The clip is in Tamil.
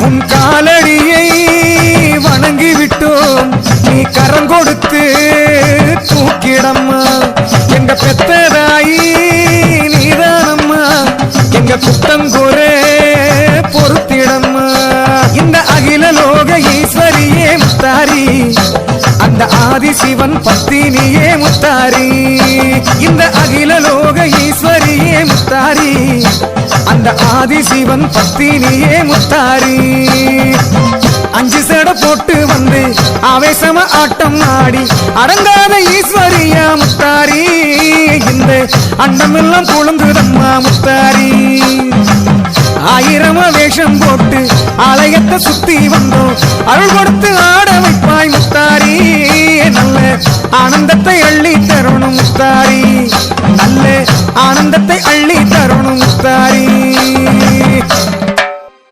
உன் காலடியை வணங்கிவிட்டோம் நீ கரம் கொடுத்து தூக்கிடம்மா எங்க பெத்ததாயி நீதானம்மா எங்க குத்தங்குறை பொறுத்திடம்மா இந்த அகில லோக ஈஸ்வரியே முத்தாரி அந்த ஆதிசிவன் பத்தினியே முத்தாரி இந்த அகில லோக ஈஸ்வரியே முத்தாரி அந்த ஆதிசிவன் பத்தினியே முத்தாரி அஞ்சு சேட போட்டு வந்து ஆவேசம ஆட்டம் ஆடி அடங்காத ஈஸ்வரியா முத்தாரி இந்த அண்டமெல்லாம் குழந்துதம்மா முத்தாரி ஆயிரமா வேஷம் போட்டு ஆலயத்தை சுத்தி வந்தோம் அருள் கொடுத்து ஆட வைப்பாய் முத்தாரி நல்ல ஆனந்தத்தை அள்ளி தரணும் முத்தாரி நல்ல ஆனந்தத்தை அள்ளி தரணும் முத்தாரி